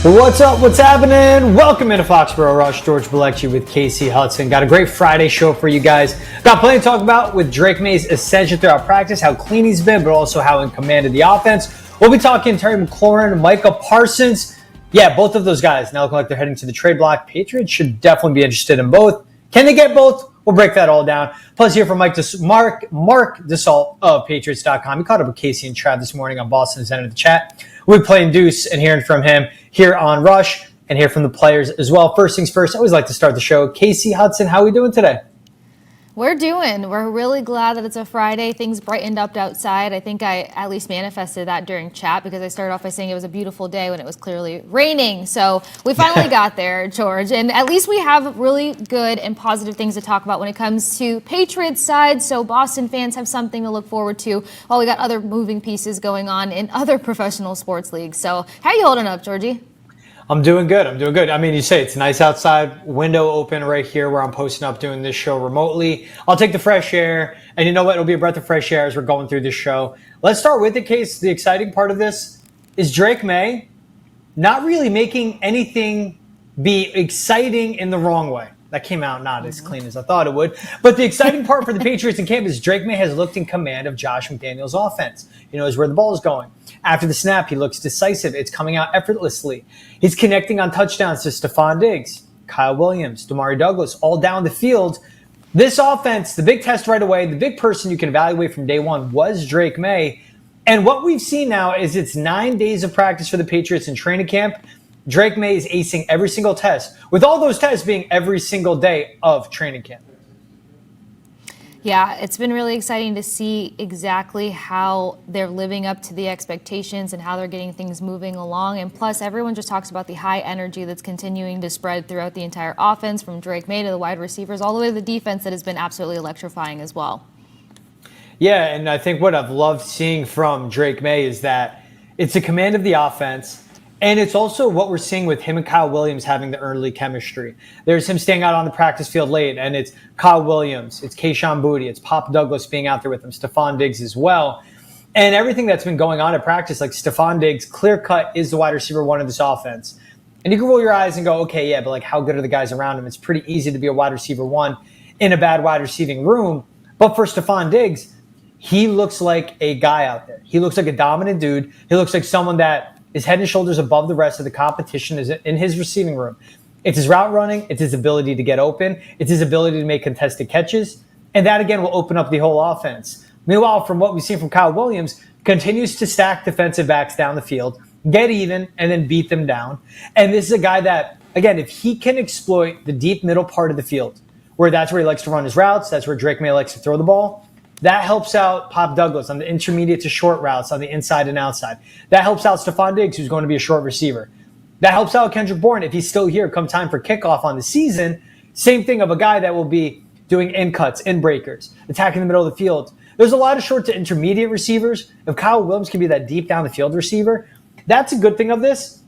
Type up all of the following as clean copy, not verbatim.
What's up? What's happening? Welcome into Foxborough Rush. George Balekji with Kasey Hudson. Got a great Friday show for you guys. Got plenty to talk about with Drake Maye's ascension throughout practice, how clean he's been, but also how in command of the offense. We'll be talking Terry McLaurin and Micah Parsons. Yeah, both of those guys now looking like they're heading to the trade block. Patriots should definitely be interested in both. Can they get both? We'll break that all down. Plus, hear from Mark Dussault of Patriots.com. He caught up with Kasey and Trav this morning on Boston's end of the chat. We'll be playing Deuce and hearing from him here on Rush and hear from the players as well. First things first, I always like to start the show. Kasey Hudson, how are we doing today? We're really glad that it's a Friday. Things brightened up outside. I think I at least manifested that during chat because I started off by saying it was a beautiful day when it was clearly raining. So we finally got there, George. And at least we have really good and positive things to talk about when it comes to Patriots side. So Boston fans have something to look forward to while we got other moving pieces going on in other professional sports leagues. So how are you holding up, Georgie? I'm doing good. I mean, you say it's nice outside, window open right here where I'm posting up doing this show remotely. I'll take the fresh air, and you know what? It'll be a breath of fresh air as we're going through this show. Let's start with the case. The exciting part of this is Drake Maye not really making anything be exciting in the wrong way. That came out not as clean as I thought it would. But the exciting part for the Patriots in camp is Drake Maye has looked in command of Josh McDaniels' offense. He knows where the ball is going. After the snap, he looks decisive. It's coming out effortlessly. He's connecting on touchdowns to Stefon Diggs, Kyle Williams, Damari Douglas, all down the field. This offense, the big test right away, the big person you can evaluate from day one was Drake Maye. And what we've seen now is it's 9 days of practice for the Patriots in training camp. Drake Maye is acing every single test, with all those tests being every single day of training camp. Yeah, it's been really exciting to see exactly how they're living up to the expectations and how they're getting things moving along. And plus, everyone just talks about the high energy that's continuing to spread throughout the entire offense, from Drake Maye to the wide receivers, all the way to the defense that has been absolutely electrifying as well. Yeah, and I think what I've loved seeing from Drake Maye is that it's a command of the offense. And it's also what we're seeing with him and Kyle Williams having the early chemistry. There's him staying out on the practice field late, and it's Kyle Williams, it's Kayshon Boutte, it's Pop Douglas being out there with him, Stefon Diggs as well. And everything that's been going on at practice, like Stefon Diggs, clear cut is the wide receiver one of this offense. And you can roll your eyes and go, okay, yeah, but like how good are the guys around him? It's pretty easy to be a wide receiver one in a bad wide receiving room. But for Stefon Diggs, he looks like a guy out there. He looks like a dominant dude. He looks like someone that is head and shoulders above the rest of the competition is in his receiving room. It's his route running. It's his ability to get open. It's his ability to make contested catches. And that, again, will open up the whole offense. Meanwhile, from what we've seen from Kyle Williams, continues to stack defensive backs down the field, get even, and then beat them down. And this is a guy that, again, if he can exploit the deep middle part of the field, where that's where he likes to run his routes, that's where Drake Maye likes to throw the ball, that helps out Pop Douglas on the intermediate to short routes on the inside and outside. That helps out Stefon Diggs, who's going to be a short receiver. That helps out Kendrick Bourne if he's still here come time for kickoff on the season. Same thing of a guy that will be doing in cuts, in breakers, attacking the middle of the field. There's a lot of short to intermediate receivers. If Kyle Williams can be that deep down the field receiver, that's a good thing of this.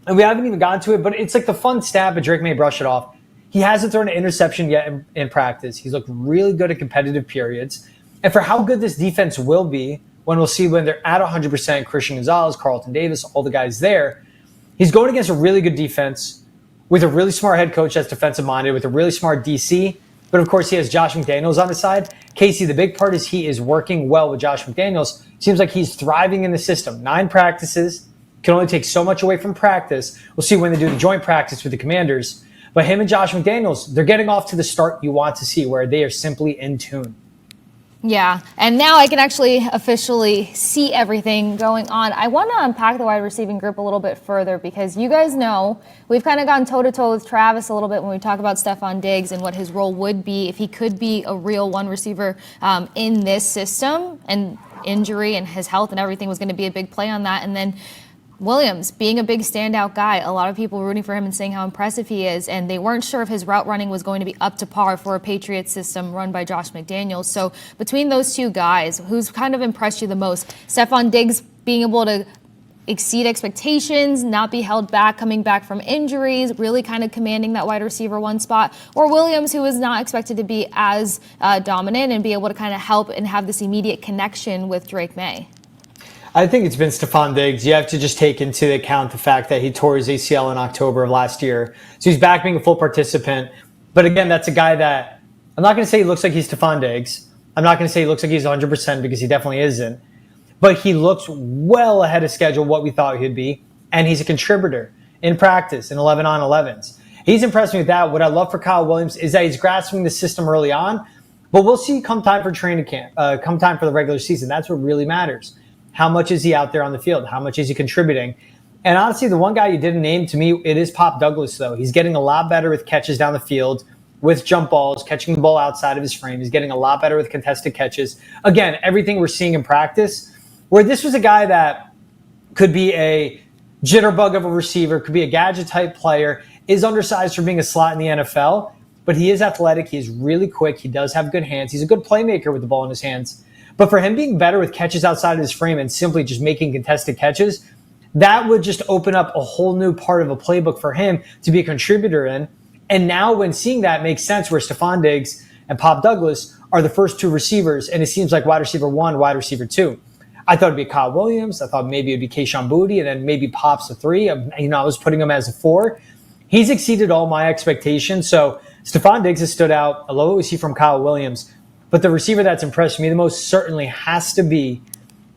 And we haven't even gotten to it, but it's like the fun stat, but Drake Maye brush it off. He hasn't thrown an interception yet in practice. He's looked really good at competitive periods. And for how good this defense will be when we'll see when they're at 100%, Christian Gonzalez, Carlton Davis, all the guys there, he's going against a really good defense with a really smart head coach that's defensive-minded, with a really smart DC. But, of course, he has Josh McDaniels on his side. Kasey, the big part is he is working well with Josh McDaniels. Seems like he's thriving in the system. 9 practices, can only take so much away from practice. We'll see when they do the joint practice with the Commanders. But him and Josh McDaniels, they're getting off to the start you want to see, where they are simply in tune. Yeah, and now I can actually officially see everything going on. I want to unpack the wide receiving group a little bit further because you guys know we've kind of gone toe-to-toe with Travis a little bit when we talk about Stefon Diggs and what his role would be if he could be a real one receiver in this system, and injury and his health and everything was going to be a big play on that. And then Williams being a big standout guy, a lot of people rooting for him and saying how impressive he is, and they weren't sure if his route running was going to be up to par for a Patriots system run by Josh McDaniels. So between those two guys, who's kind of impressed you the most? Stefon Diggs being able to exceed expectations, not be held back, coming back from injuries, really kind of commanding that wide receiver one spot, or Williams, who is not expected to be as dominant and be able to kind of help and have this immediate connection with Drake Maye? I think it's been Stefon Diggs. You have to just take into account the fact that he tore his ACL in October of last year. So he's back being a full participant. But again, that's a guy that I'm not going to say he looks like he's Stefon Diggs. I'm not going to say he looks like he's 100% because he definitely isn't. But he looks well ahead of schedule what we thought he'd be. And he's a contributor in practice in 11 on 11s. He's impressed me with that. What I love for Kyle Williams is that he's grasping the system early on. But we'll see come time for training camp, come time for the regular season. That's what really matters. How much is he out there on the field? How much is he contributing? And honestly, the one guy you didn't name to me, it is Pop Douglas, though. He's getting a lot better with catches down the field, with jump balls, catching the ball outside of his frame. He's getting a lot better with contested catches. Again, everything we're seeing in practice, where this was a guy that could be a jitterbug of a receiver, could be a gadget-type player, is undersized for being a slot in the NFL, but he is athletic. He's really quick. He does have good hands. He's a good playmaker with the ball in his hands. But for him being better with catches outside of his frame and simply just making contested catches, that would just open up a whole new part of a playbook for him to be a contributor in. And now when seeing that makes sense where Stefon Diggs and Pop Douglas are the first two receivers, and it seems like wide receiver 1, wide receiver 2. I thought it'd be Kyle Williams. I thought maybe it'd be Kayshon Boutte, and then maybe Pop's a 3. I was putting him as a 4. He's exceeded all my expectations. So Stefon Diggs has stood out. I love what we see from Kyle Williams. But the receiver that's impressed me the most certainly has to be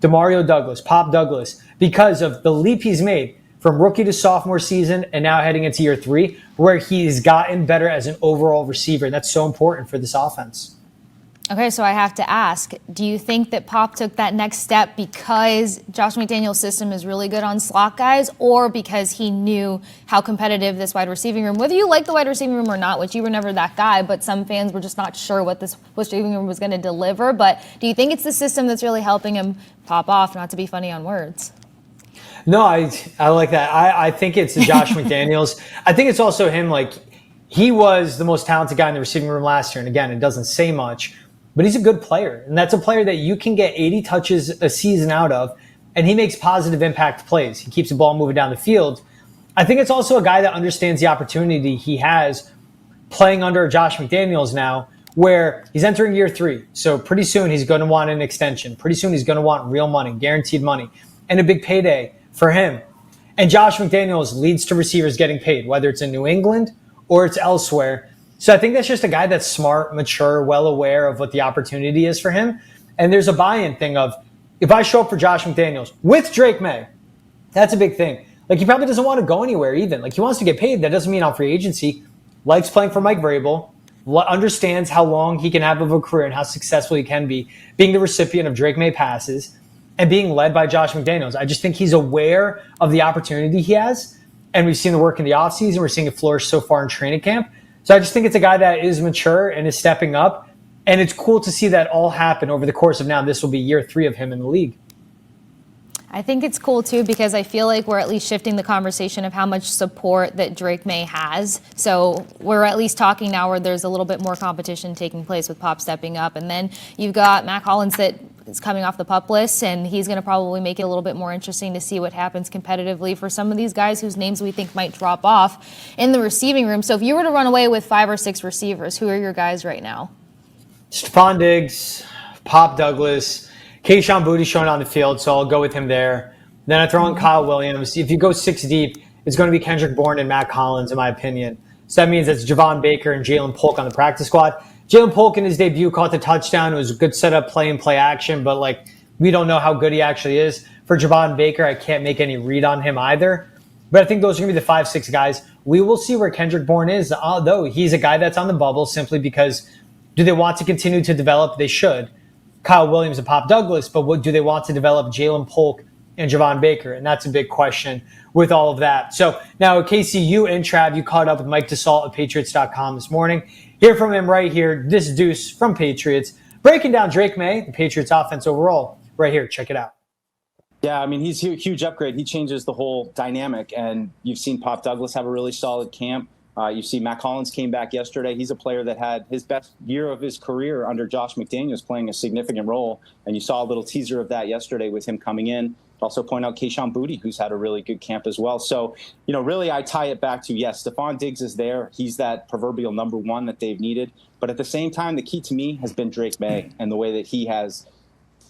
Demario Douglas, Pop Douglas, because of the leap he's made from rookie to sophomore season and now heading into year 3, where he's gotten better as an overall receiver. That's so important for this offense. Okay, so I have to ask, do you think that Pop took that next step because Josh McDaniels' system is really good on slot guys, or because he knew how competitive this wide receiving room, whether you like the wide receiving room or not, which you were never that guy, but some fans were just not sure what this receiving room was going to deliver. But do you think it's the system that's really helping him pop off, not to be funny on words? No, I like that. I think it's Josh McDaniels. I think it's also him. Like, he was the most talented guy in the receiving room last year. And again, it doesn't say much. But he's a good player, and that's a player that you can get 80 touches a season out of, and he makes positive impact plays. He keeps the ball moving down the field. I think it's also a guy that understands the opportunity he has playing under Josh McDaniels now, where he's entering year 3. So pretty soon he's going to want an extension. Pretty soon he's going to want real money, guaranteed money, and a big payday for him. And Josh McDaniels leads to receivers getting paid, whether it's in New England or it's elsewhere. So I think that's just a guy that's smart, mature, well aware of what the opportunity is for him. And there's a buy-in thing of, if I show up for Josh McDaniels with Drake Maye, that's a big thing. Like, he probably doesn't want to go anywhere even. Like, he wants to get paid. That doesn't mean on free agency. Likes playing for Mike Vrabel. Understands how long he can have of a career and how successful he can be being the recipient of Drake Maye passes and being led by Josh McDaniels. I just think he's aware of the opportunity he has. And we've seen the work in the offseason. We're seeing it flourish so far in training camp. So I just think it's a guy that is mature and is stepping up. And it's cool to see that all happen over the course of now. This will be year 3 of him in the league. I think it's cool, too, because I feel like we're at least shifting the conversation of how much support that Drake Maye has. So we're at least talking now where there's a little bit more competition taking place with Pop stepping up. And then you've got Matt Collins that is coming off the PUP list, and he's going to probably make it a little bit more interesting to see what happens competitively for some of these guys whose names we think might drop off in the receiving room. So if you were to run away with 5 or 6 receivers, who are your guys right now? Stefon Diggs, Pop Douglas, Kayshon Boutte showing on the field, so I'll go with him there. Then I throw in Kyle Williams. If you go 6 deep, it's going to be Kendrick Bourne and Matt Collins, in my opinion. So that means it's Javon Baker and Jalen Polk on the practice squad. Jalen Polk in his debut caught the touchdown. It was a good setup, play and play action, but we don't know how good he actually is. For Javon Baker, I can't make any read on him either. But I think those are going to be the 5-6 guys. We will see where Kendrick Bourne is, although he's a guy that's on the bubble simply because do they want to continue to develop? They should. Kyle Williams and Pop Douglas, but do they want to develop Jalen Polk and Javon Baker? And that's a big question with all of that. So now, Casey, you and Trav, you caught up with Mike Dussault at Patriots.com this morning. Hear from him right here, this Deuce from Patriots, breaking down Drake Maye, the Patriots offense overall. Right here, check it out. Yeah, I mean, he's a huge upgrade. He changes the whole dynamic, and you've seen Pop Douglas have a really solid camp. You see Matt Collins came back yesterday. He's a player that had his best year of his career under Josh McDaniels, playing a significant role, and you saw a little teaser of that yesterday with him coming in. Also point out Kayshon Boutte, who's had a really good camp as well. So, really I tie it back to, yes, Stefon Diggs is there. He's that proverbial number 1 that they've needed. But at the same time, the key to me has been Drake Maye and the way that he has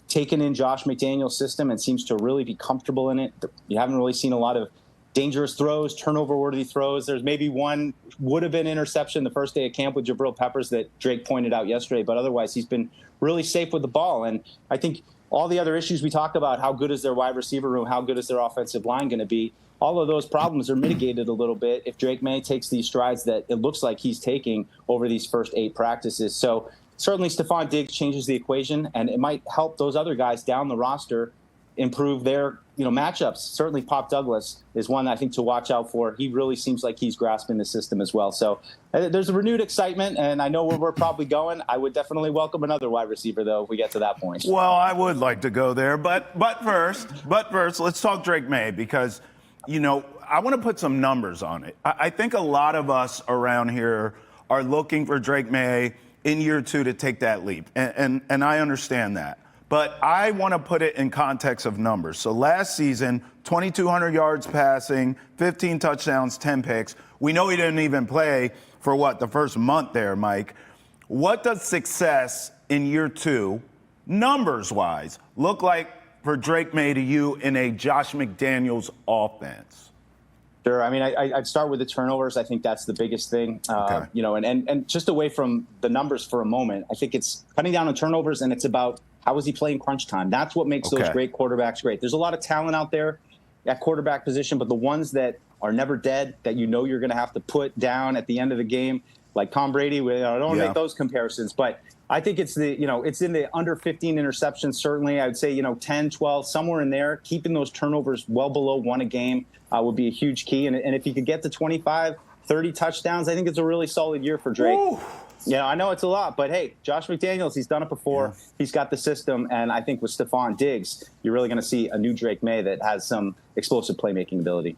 taken in Josh McDaniels' system and seems to really be comfortable in it. You haven't really seen a lot of dangerous throws, turnover-worthy throws. There's maybe one would have been interception the first day of camp with Jabril Peppers that Drake pointed out yesterday, but otherwise he's been really safe with the ball. And I think all the other issues we talk about, how good is their wide receiver room, how good is their offensive line going to be, all of those problems are mitigated a little bit if Drake Maye takes these strides that it looks like he's taking over these first 8 practices. So certainly Stefon Diggs changes the equation, and it might help those other guys down the roster improve their matchups. Certainly Pop Douglas is one I think to watch out for. He really seems like he's grasping the system as well. So there's a renewed excitement, and I know where we're probably going. I would definitely welcome another wide receiver, though, if we get to that point. Well, I would like to go there, but first, let's talk Drake Maye, because, I want to put some numbers on it. I think a lot of us around here are looking for Drake Maye in year 2 to take that leap, and I understand that. But I want to put it in context of numbers. So last season, 2,200 yards passing, 15 touchdowns, 10 picks. We know he didn't even play for the first month there, Mike. What does success in year 2, numbers-wise, look like for Drake Maye to you in a Josh McDaniels offense? Sure. I mean, I'd start with the turnovers. I think that's the biggest thing. Okay. And just away from the numbers for a moment, I think it's cutting down on turnovers, and it's about how is he playing crunch time? That's what makes those great quarterbacks great. There's a lot of talent out there at quarterback position, but the ones that are never dead, that you're going to have to put down at the end of the game, like Tom Brady. I don't want to make those comparisons, but I think it's it's in the under 15 interceptions. Certainly, I would say 10, 12, somewhere in there. Keeping those turnovers well below 1 a game would be a huge key. And if you could get to 25, 30 touchdowns, I think it's a really solid year for Drake. Ooh. Yeah, I know it's a lot, but hey, Josh McDaniels, he's done it before. Yeah. He's got the system, and I think with Stefon Diggs, you're really going to see a new Drake Maye that has some explosive playmaking ability.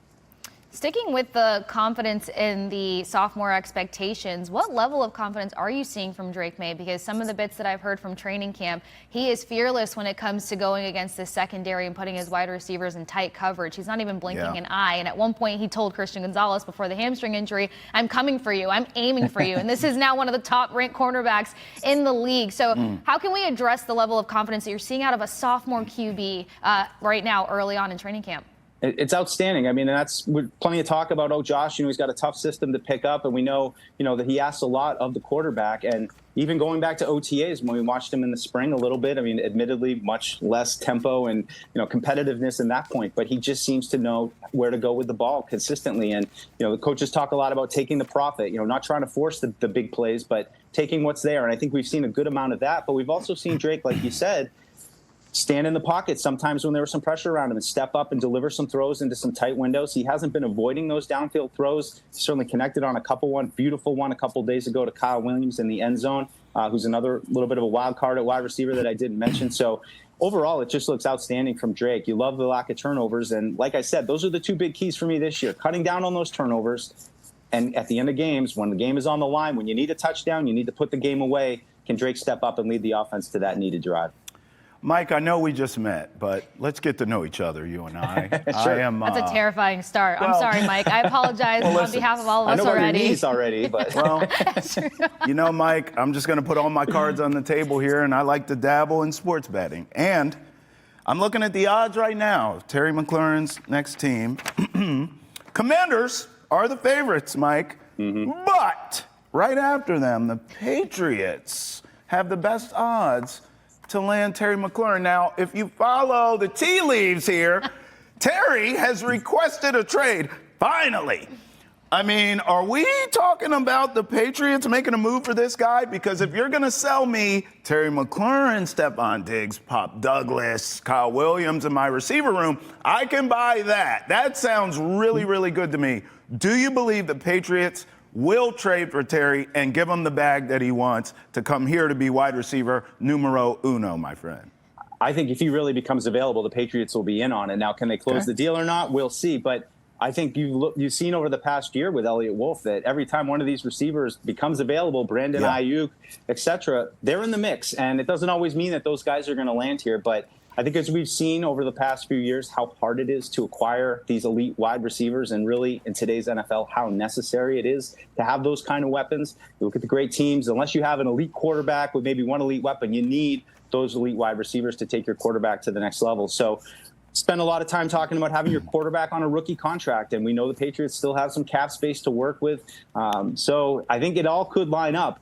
Sticking with the confidence in the sophomore expectations, what level of confidence are you seeing from Drake Maye? Because some of the bits that I've heard from training camp, he is fearless when it comes to going against the secondary and putting his wide receivers in tight coverage. He's not even blinking an eye. And at one point, he told Christian Gonzalez before the hamstring injury, "I'm coming for you. I'm aiming for you." And this is now one of the top-ranked cornerbacks in the league. So how can we address the level of confidence that you're seeing out of a sophomore QB right now early on in training camp? It's outstanding. I mean, and that's plenty of talk about, Josh, he's got a tough system to pick up. And we know, that he asks a lot of the quarterback. And even going back to OTAs, when we watched him in the spring a little bit, I mean, admittedly, much less tempo and, competitiveness in that point. But he just seems to know where to go with the ball consistently. And, the coaches talk a lot about taking the profit, not trying to force the big plays, but taking what's there. And I think we've seen a good amount of that. But we've also seen Drake, like you said, stand in the pocket sometimes when there was some pressure around him and step up and deliver some throws into some tight windows. He hasn't been avoiding those downfield throws. He certainly connected on beautiful one a couple days ago to Kyle Williams in the end zone, who's another little bit of a wild card at wide receiver that I didn't mention. So overall, it just looks outstanding from Drake. You love the lack of turnovers. And like I said, those are the 2 big keys for me this year, cutting down on those turnovers. And at the end of games, when the game is on the line, when you need a touchdown, you need to put the game away. Can Drake step up and lead the offense to that needed drive? Mike, I know we just met, but let's get to know each other, you and I. Sure. That's a terrifying start. I'm sorry, Mike. I apologize on behalf of all of us already. I know your knees already, but... Well, Mike, I'm just going to put all my cards on the table here, and I like to dabble in sports betting. And I'm looking at the odds right now. Terry McLaurin's next team. Commanders are the favorites, Mike. Mm-hmm. But right after them, the Patriots have the best odds to land Terry McLaurin. Now, if you follow the tea leaves here, Terry has requested a trade. Finally. I mean, are we talking about the Patriots making a move for this guy? Because if you're going to sell me Terry McLaurin, Stefon Diggs, Pop Douglas, Kyle Williams in my receiver room, I can buy that. That sounds really, really good to me. Do you believe the Patriots will trade for Terry and give him the bag that he wants to come here to be wide receiver numero uno, my friend? I think if he really becomes available, the Patriots will be in on it. Now, can they close the deal or not? We'll see. But I think you've seen over the past year with Elliott Wolf that every time one of these receivers becomes available, Brandon Ayuk, et cetera, they're in the mix. And it doesn't always mean that those guys are going to land here. But I think as we've seen over the past few years how hard it is to acquire these elite wide receivers, and really in today's NFL how necessary it is to have those kind of weapons. You look at the great teams, unless you have an elite quarterback with maybe one elite weapon, you need those elite wide receivers to take your quarterback to the next level. So spend a lot of time talking about having your quarterback on a rookie contract, and we know the Patriots still have some cap space to work with. So I think it all could line up.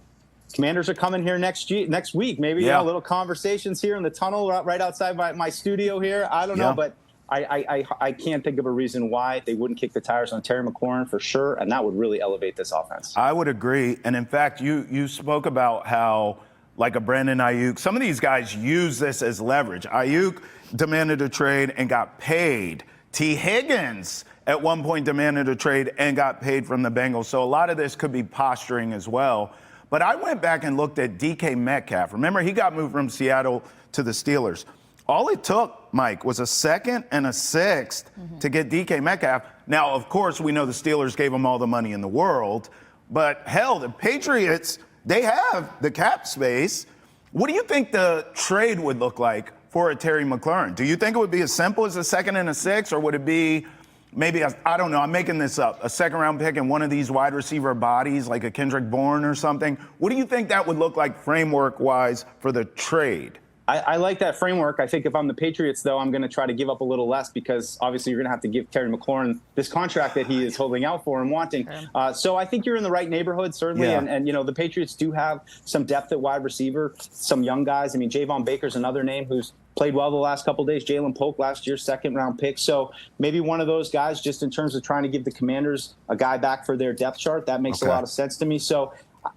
Commanders are coming here next week. Maybe you know, little conversations here in the tunnel right outside my studio here. I don't know, but I can't think of a reason why they wouldn't kick the tires on Terry McLaurin for sure, and that would really elevate this offense. I would agree. And in fact, you spoke about how, like a Brandon Ayuk, some of these guys use this as leverage. Ayuk demanded a trade and got paid. T. Higgins at one point demanded a trade and got paid from the Bengals. So a lot of this could be posturing as well. But I went back and looked at DK Metcalf. Remember, he got moved from Seattle to the Steelers. All it took, Mike, was a second and a sixth to get DK Metcalf. Now, of course, we know the Steelers gave him all the money in the world. But hell, the Patriots, they have the cap space. What do you think the trade would look like for a Terry McLaurin? Do you think it would be as simple as a second and a sixth, or would it be maybe, I don't know, I'm making this up, a second-round pick in one of these wide receiver bodies, like a Kendrick Bourne or something? What do you think that would look like framework-wise for the trade? I like that framework. I think if I'm the Patriots, though, I'm going to try to give up a little less, because obviously you're going to have to give Terry McLaurin this contract that he is holding out for and wanting. So I think you're in the right neighborhood, certainly. Yeah. And, you know, the Patriots do have some depth at wide receiver, some young guys. I mean, Javon Baker's another name who's played well the last couple of days. Jalen Polk last year, second-round pick. So maybe one of those guys, just in terms of trying to give the Commanders a guy back for their depth chart, that makes a lot of sense to me. So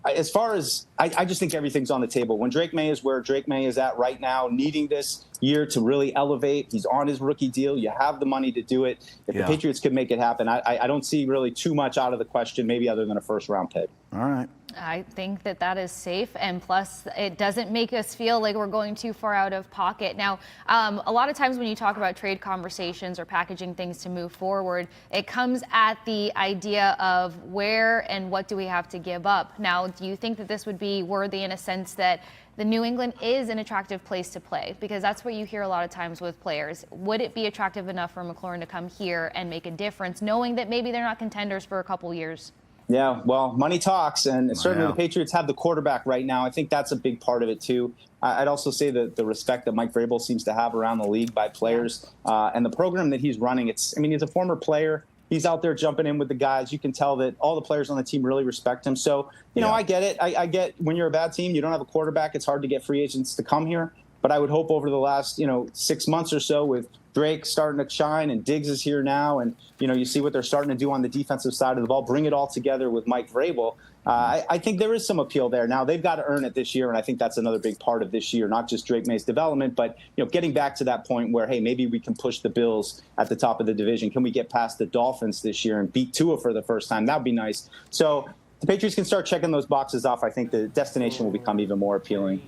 as far as I just think everything's on the table. When Drake Maye is where Drake Maye is at right now, needing this year to really elevate, he's on his rookie deal. You have the money to do it. If the Patriots could make it happen, I don't see really too much out of the question, maybe other than a first-round pick. All right. I think that is safe, and plus it doesn't make us feel like we're going too far out of pocket. Now, a lot of times when you talk about trade conversations or packaging things to move forward, it comes at the idea of where and what do we have to give up. Now, do you think that this would be worthy in a sense that the New England is an attractive place to play? Because that's what you hear a lot of times with players. Would it be attractive enough for McLaurin to come here and make a difference, knowing that maybe they're not contenders for a couple years? Yeah, well, money talks, and certainly the Patriots have the quarterback right now. I think that's a big part of it, too. I'd also say that the respect that Mike Vrabel seems to have around the league by players and the program that he's running, he's a former player. He's out there jumping in with the guys. You can tell that all the players on the team really respect him. So, you know, I get it. I get when you're a bad team, you don't have a quarterback. It's hard to get free agents to come here. But I would hope over the last, 6 months or so with Drake starting to shine and Diggs is here now, and, you see what they're starting to do on the defensive side of the ball, bring it all together with Mike Vrabel. I think there is some appeal there. Now, they've got to earn it this year, and I think that's another big part of this year, not just Drake Maye's development, but, getting back to that point where, hey, maybe we can push the Bills at the top of the division. Can we get past the Dolphins this year and beat Tua for the first time? That would be nice. So the Patriots can start checking those boxes off. I think the destination will become even more appealing.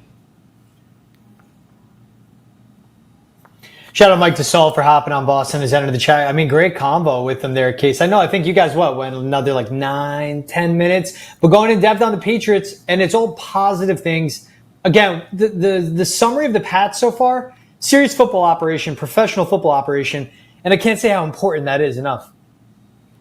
Shout out Mike Dussault for hopping on Boston as entered the chat. I mean, great combo with them there, Case. I think you guys, went another 9-10 minutes, but going in depth on the Patriots, and it's all positive things. Again, the summary of the Pats so far, serious football operation, professional football operation, and I can't say how important that is enough.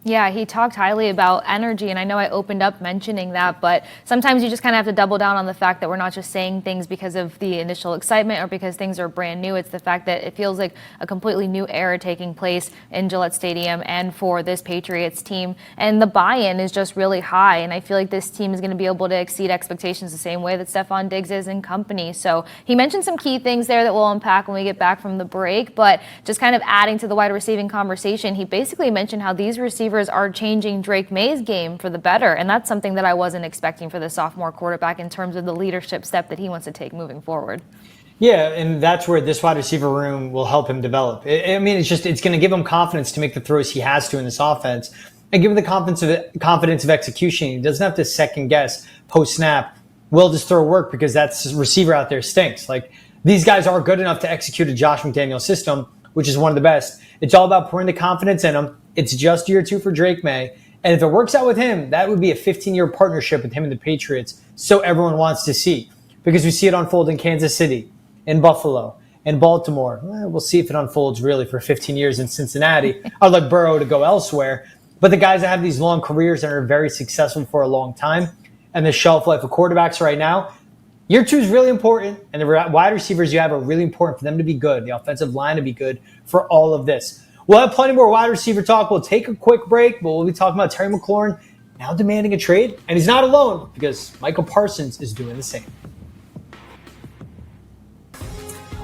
Yeah, he talked highly about energy, and I know I opened up mentioning that, but sometimes you just kind of have to double down on the fact that we're not just saying things because of the initial excitement or because things are brand new. It's the fact that it feels like a completely new era taking place in Gillette Stadium and for this Patriots team, and the buy-in is just really high, and I feel like this team is going to be able to exceed expectations the same way that Stefon Diggs is in company. So he mentioned some key things there that we'll unpack when we get back from the break, but just kind of adding to the wide receiving conversation, he basically mentioned how these receivers are changing Drake Maye's game for the better, and that's something that I wasn't expecting for the sophomore quarterback in terms of the leadership step that he wants to take moving forward. Yeah, and that's where this wide receiver room will help him develop. It's going to give him confidence to make the throws he has to in this offense and give him the confidence of execution. He doesn't have to second guess post-snap. We'll just throw work because that's receiver out there stinks. Like, these guys are good enough to execute a Josh McDaniels system, which is one of the best. It's all about pouring the confidence in him. It's just year 2 for Drake Maye. And if it works out with him, that would be a 15-year partnership with him and the Patriots. So everyone wants to see, because we see it unfold in Kansas City, in Buffalo, in Baltimore. We'll see if it unfolds really for 15 years in Cincinnati. I'd like Burrow to go elsewhere. But the guys that have these long careers and are very successful for a long time, and the shelf life of quarterbacks right now, year 2 is really important, and the wide receivers you have are really important for them to be good, the offensive line to be good for all of this. We'll have plenty more wide receiver talk. We'll take a quick break, but we'll be talking about Terry McLaurin now demanding a trade, and he's not alone because Micah Parsons is doing the same.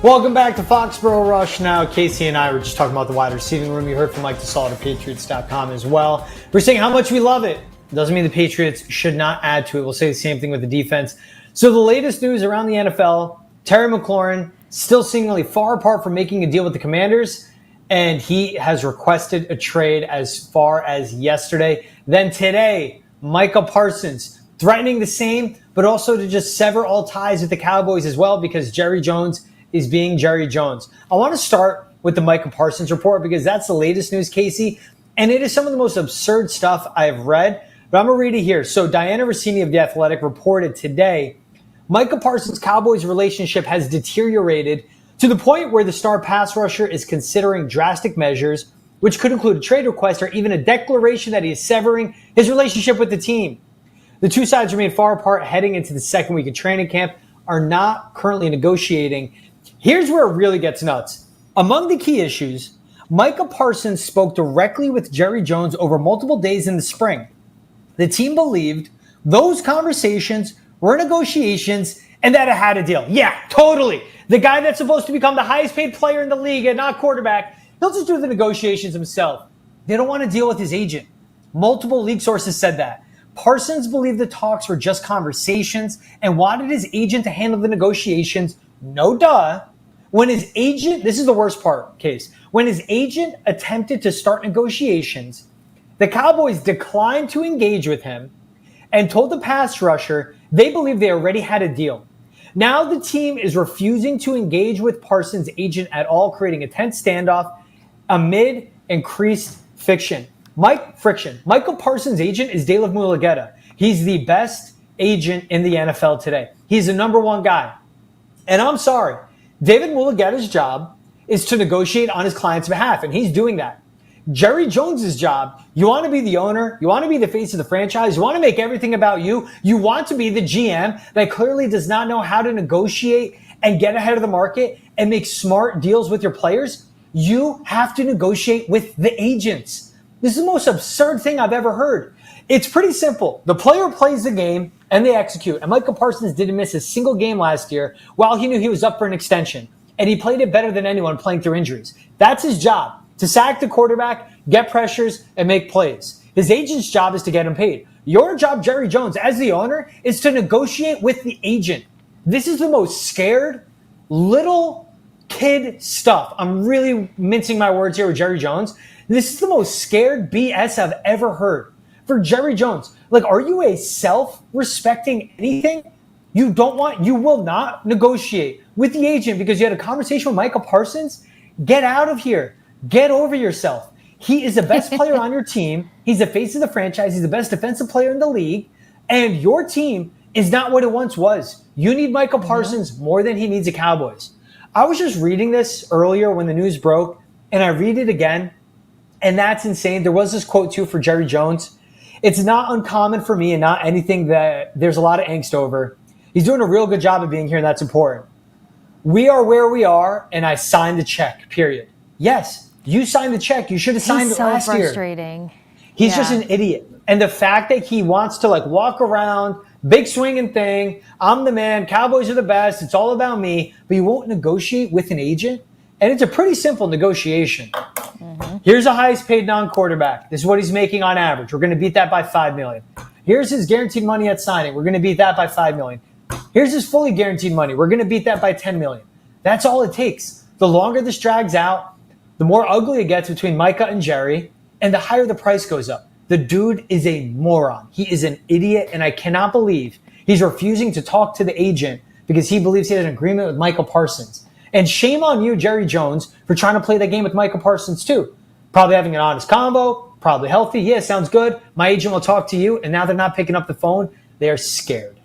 Welcome back to Foxborough Rush. Now, Casey and I were just talking about the wide receiving room. You heard from Mike Dussault at Patriots.com as well. We're saying how much we love it. Doesn't mean the Patriots should not add to it. We'll say the same thing with the defense. So the latest news around the NFL, Terry McLaurin still seemingly far apart from making a deal with the Commanders, and he has requested a trade as far as yesterday. Then today, Micah Parsons threatening the same, but also to just sever all ties with the Cowboys as well because Jerry Jones is being Jerry Jones. I want to start with the Micah Parsons report because that's the latest news, Casey, and it is some of the most absurd stuff I've read, but I'm going to read it here. So Diana Rossini of The Athletic reported today, Micah Parsons' Cowboys relationship has deteriorated to the point where the star pass rusher is considering drastic measures, which could include a trade request or even a declaration that he is severing his relationship with the team. The two sides remain far apart heading into the second week of training camp, are not currently negotiating. Here's where it really gets nuts. Among the key issues, Micah Parsons spoke directly with Jerry Jones over multiple days in the spring. The team believed those conversations were negotiations and that it had a deal. Yeah, totally. The guy that's supposed to become the highest paid player in the league and not quarterback, he'll just do the negotiations himself. They don't want to deal with his agent. Multiple league sources said that. Parsons believed the talks were just conversations and wanted his agent to handle the negotiations. No duh. When his agent, this is the worst part, Case, when his agent attempted to start negotiations, the Cowboys declined to engage with him and told the pass rusher they believed they already had a deal. Now the team is refusing to engage with Parsons' agent at all, creating a tense standoff amid increased friction. Michael Parsons' agent is Dave Mulugeta. He's the best agent in the NFL today. He's the number one guy. And I'm sorry, David Mulugeta's job is to negotiate on his client's behalf, and he's doing that. Jerry Jones's job, you want to be the owner, you want to be the face of the franchise, you want to make everything about you, you want to be the GM that clearly does not know how to negotiate and get ahead of the market and make smart deals with your players. You have to negotiate with the agents. This is the most absurd thing I've ever heard. It's pretty simple. The player plays the game and they execute. And Micah Parsons didn't miss a single game last year while he knew he was up for an extension. And he played it better than anyone playing through injuries. That's his job, to sack the quarterback, get pressures, and make plays. His agent's job is to get him paid. Your job, Jerry Jones, as the owner, is to negotiate with the agent. This is the most scared, little kid stuff. I'm really mincing my words here with Jerry Jones. This is the most scared BS I've ever heard. For Jerry Jones, like, are you a self-respecting anything? You will not negotiate with the agent because you had a conversation with Micah Parsons? Get out of here. Get over yourself. He is the best player on your team. He's the face of the franchise. He's the best defensive player in the league. And your team is not what it once was. You need Micah Parsons more than he needs the Cowboys. I was just reading this earlier when the news broke, and I read it again, and that's insane. There was this quote, too, for Jerry Jones. It's not uncommon for me and not anything that there's a lot of angst over. He's doing a real good job of being here, and that's important. We are where we are, and I signed the check, period. Yes, you signed the check. You should have signed it last year. He's so frustrating. He's just an idiot. And the fact that he wants to walk around, big swinging thing, I'm the man, Cowboys are the best, it's all about me, but you won't negotiate with an agent? And it's a pretty simple negotiation. Mm-hmm. Here's the highest paid non-quarterback. This is what he's making on average. We're going to beat that by $5 million. Here's his guaranteed money at signing. We're going to beat that by $5 million. Here's his fully guaranteed money. We're going to beat that by $10 million. That's all it takes. The longer this drags out, the more ugly it gets between Micah and Jerry, and the higher the price goes up. The dude is a moron. He is an idiot, and I cannot believe he's refusing to talk to the agent because he believes he has an agreement with Micah Parsons. And shame on you, Jerry Jones, for trying to play that game with Micah Parsons, too. Probably having an honest combo, probably healthy. Yeah, sounds good. My agent will talk to you, and now they're not picking up the phone. They are scared.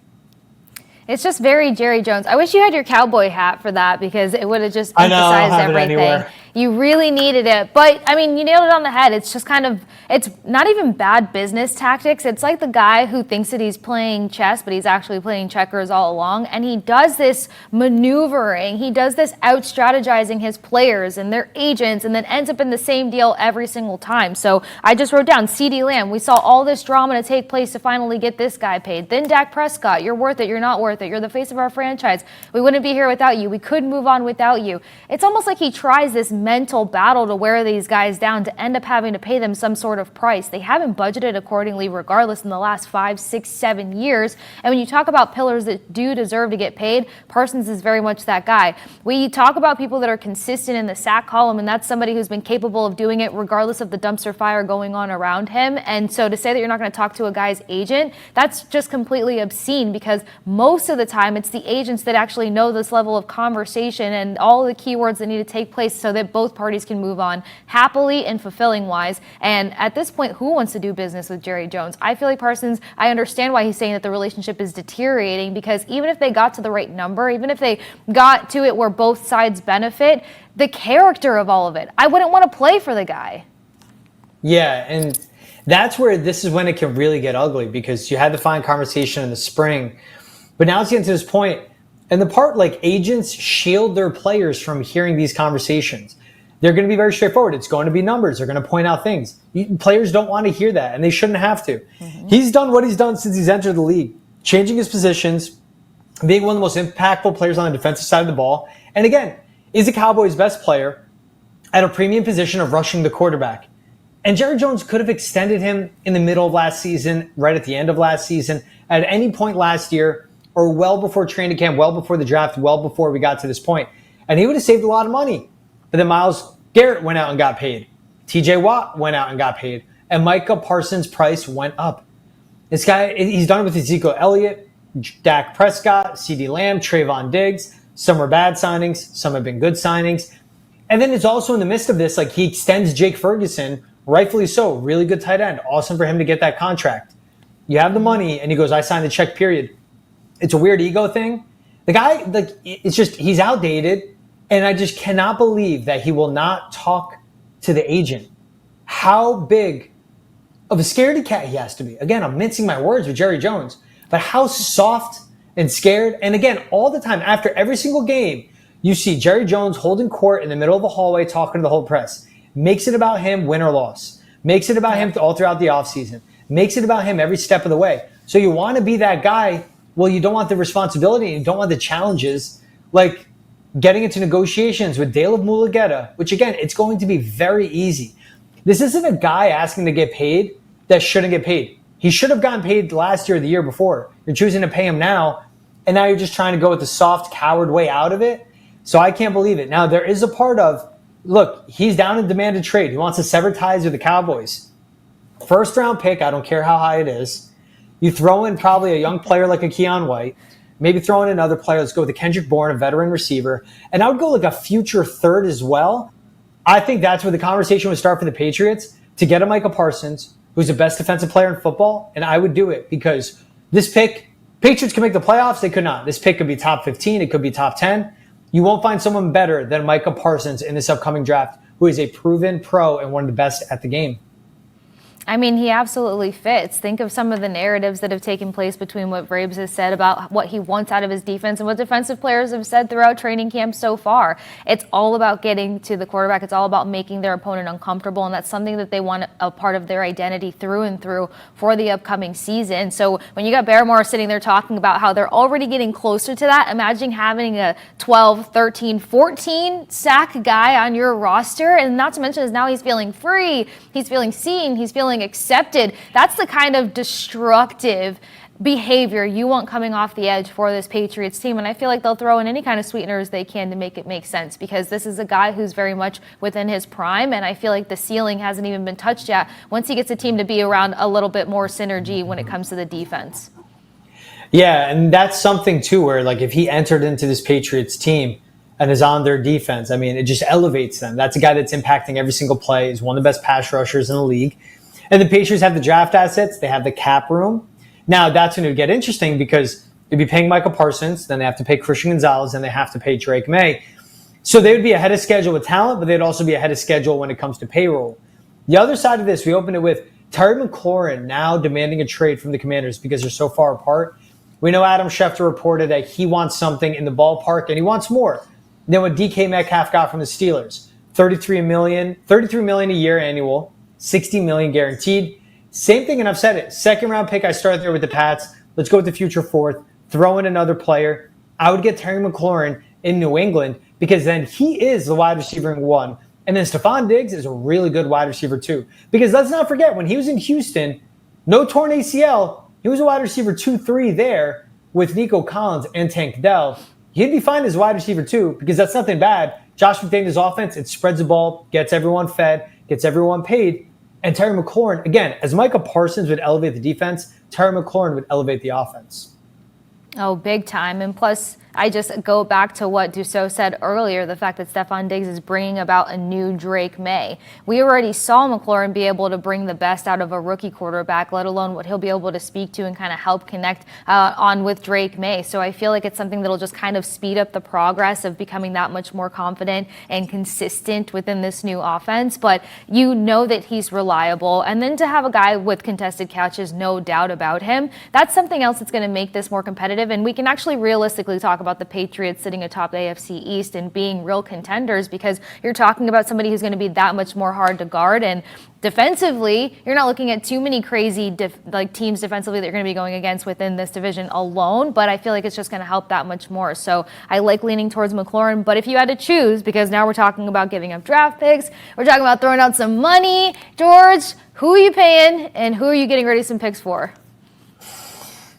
It's just very Jerry Jones. I wish you had your cowboy hat for that because it would have just I know, I don't emphasized have it everything. anywhere. You really needed it. But, I mean, you nailed it on the head. It's just kind of, it's not even bad business tactics. It's like the guy who thinks that he's playing chess, but he's actually playing checkers all along. And he does this maneuvering. He does this out-strategizing his players and their agents and then ends up in the same deal every single time. So I just wrote down CeeDee Lamb. We saw all this drama to take place to finally get this guy paid. Then Dak Prescott. You're worth it. You're not worth it. You're the face of our franchise. We wouldn't be here without you. We could move on without you. It's almost like he tries this mental battle to wear these guys down to end up having to pay them some sort of price. They haven't budgeted accordingly regardless in the last 5, 6, 7 years. And when you talk about pillars that do deserve to get paid, Parsons is very much that guy. We talk about people that are consistent in the sack column, and that's somebody who's been capable of doing it regardless of the dumpster fire going on around him. And so to say that you're not going to talk to a guy's agent, that's just completely obscene because most of the time it's the agents that actually know this level of conversation and all the keywords that need to take place so that both parties can move on happily and fulfilling wise. And at this point, who wants to do business with Jerry Jones? I feel like Parsons, I understand why he's saying that the relationship is deteriorating because even if they got to the right number, even if they got to it where both sides benefit, the character of all of it, I wouldn't want to play for the guy. Yeah, and that's where this is when it can really get ugly because you had the fine conversation in the spring, but now it's getting to this point, and the part like agents shield their players from hearing these conversations. They're going to be very straightforward. It's going to be numbers. They're going to point out things. Players don't want to hear that, and they shouldn't have to. Mm-hmm. He's done what he's done since he's entered the league, changing his positions, being one of the most impactful players on the defensive side of the ball, and again, is the Cowboys' best player at a premium position of rushing the quarterback. And Jerry Jones could have extended him in the middle of last season, right at the end of last season, at any point last year, or well before training camp, well before the draft, well before we got to this point. And he would have saved a lot of money. But then Myles Garrett went out and got paid. TJ Watt went out and got paid. And Micah Parsons' price went up. This guy, he's done it with Ezekiel Elliott, Dak Prescott, CeeDee Lamb, Trayvon Diggs. Some were bad signings. Some have been good signings. And then it's also in the midst of this, like he extends Jake Ferguson, rightfully so, really good tight end. Awesome for him to get that contract. You have the money, and he goes, I signed the check, period. It's a weird ego thing. The guy, like, it's just, he's outdated. And I just cannot believe that he will not talk to the agent. How big of a scaredy cat he has to be. Again, I'm mincing my words with Jerry Jones, but how soft and scared. And again, all the time, after every single game, you see Jerry Jones holding court in the middle of the hallway talking to the whole press. Makes it about him, win or loss. Makes it about him all throughout the offseason. Makes it about him every step of the way. So you want to be that guy. Well, you don't want the responsibility and you don't want the challenges. Like, getting into negotiations with Dale Mulugeta, which again, it's going to be very easy. This isn't a guy asking to get paid that shouldn't get paid. He should have gotten paid last year or the year before. You're choosing to pay him now, and now you're just trying to go with the soft, coward way out of it. So I can't believe it. Now, there is a part of, look, he's down in demand to trade. He wants to sever ties with the Cowboys. First round pick, I don't care how high it is. You throw in probably a young player like a Keon White. Maybe throw in another player. Let's go with a Kendrick Bourne, a veteran receiver. And I would go like a future third as well. I think that's where the conversation would start for the Patriots to get a Micah Parsons, who's the best defensive player in football. And I would do it because this pick, Patriots can make the playoffs. They could not. This pick could be top 15. It could be top 10. You won't find someone better than Micah Parsons in this upcoming draft, who is a proven pro and one of the best at the game. I mean, he absolutely fits. Think of some of the narratives that have taken place between what Vrabes has said about what he wants out of his defense and what defensive players have said throughout training camp so far. It's all about getting to the quarterback. It's all about making their opponent uncomfortable, and that's something that they want a part of their identity through and through for the upcoming season. So when you got Barrymore sitting there talking about how they're already getting closer to that, imagine having a 12, 13, 14 sack guy on your roster, and not to mention is now he's feeling free, he's feeling seen, he's feeling accepted. That's the kind of destructive behavior you want coming off the edge for this Patriots team. And I feel like they'll throw in any kind of sweeteners they can to make it make sense, because this is a guy who's very much within his prime. And I feel like the ceiling hasn't even been touched yet once he gets a team to be around a little bit more synergy when it comes to the defense. Yeah, and that's something too, where like if he entered into this Patriots team and is on their defense, I mean, it just elevates them. That's a guy that's impacting every single play. He's one of the best pass rushers in the league. And the Patriots have the draft assets. They have the cap room. Now, that's going to get interesting because They'd be paying Micah Parsons, then they have to pay Christian Gonzalez, and they have to pay Drake Maye. So they would be ahead of schedule with talent, but they'd also be ahead of schedule when it comes to payroll. The other side of this, we opened it with Terry McLaurin now demanding a trade from the Commanders because they're so far apart. We know Adam Schefter reported that he wants something in the ballpark, and he wants more than what DK Metcalf got from the Steelers. $33 million a year annual, $60 million guaranteed. Same thing, and I've said it. Second round pick, I start there with the Pats. Let's go with the future fourth. Throw in another player. I would get Terry McLaurin in New England because then he is the wide receiver in one. And then Stefon Diggs is a really good wide receiver too. Because let's not forget, when he was in Houston, no torn ACL, he was a wide receiver 2-3 there with Nico Collins and Tank Dell. He'd be fine as wide receiver too because that's nothing bad. Josh McDaniels' offense, it spreads the ball, gets everyone fed, gets everyone paid. And Terry McLaurin, again, as Micah Parsons would elevate the defense, Terry McLaurin would elevate the offense. Oh, big time. And plus, I just go back to what Dussault said earlier, the fact that Stefon Diggs is bringing about a new Drake Maye. We already saw McLaurin be able to bring the best out of a rookie quarterback, let alone what he'll be able to speak to and kind of help connect on with Drake Maye. So I feel like it's something that'll just kind of speed up the progress of becoming that much more confident and consistent within this new offense. But you know that he's reliable. And then to have a guy with contested catches, no doubt about him, that's something else that's going to make this more competitive. And we can actually realistically talk about the Patriots sitting atop the AFC East and being real contenders because you're talking about somebody who's going to be that much more hard to guard. And defensively, you're not looking at too many crazy teams defensively that you're going to be going against within this division alone, but I feel like it's just going to help that much more. So I like leaning towards McLaurin, but if you had to choose, because now we're talking about giving up draft picks, we're talking about throwing out some money, George, who are you paying and who are you getting ready some picks for?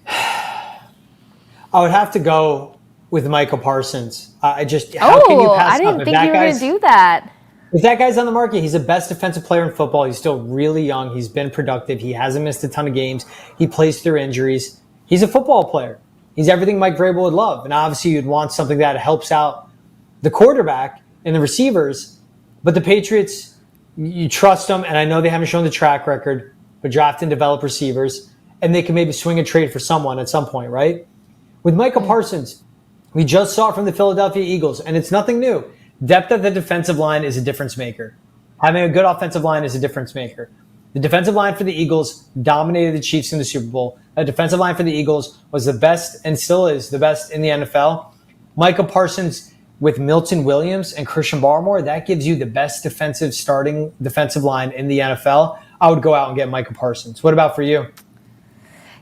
I would have to go with Micah Parsons. How can you pass I didn't up? think you were going to do that. If that guy's on the market, he's the best defensive player in football. He's still really young. He's been productive. He hasn't missed a ton of games. He plays through injuries. He's a football player. He's everything Mike Vrabel would love. And obviously you'd want something that helps out the quarterback and the receivers. But the Patriots, you trust them, and I know they haven't shown the track record, but draft and develop receivers, and they can maybe swing a trade for someone at some point, right? With Micah Parsons, we just saw it from the Philadelphia Eagles, and it's nothing new. Depth of the defensive line is a difference maker. Having a good offensive line is a difference maker. The defensive line for the Eagles dominated the Chiefs in the Super Bowl. The defensive line for the Eagles was the best and still is the best in the NFL. Micah Parsons with Milton Williams and Christian Barmore, that gives you the best starting defensive line in the NFL. I would go out and get Micah Parsons. What about for you?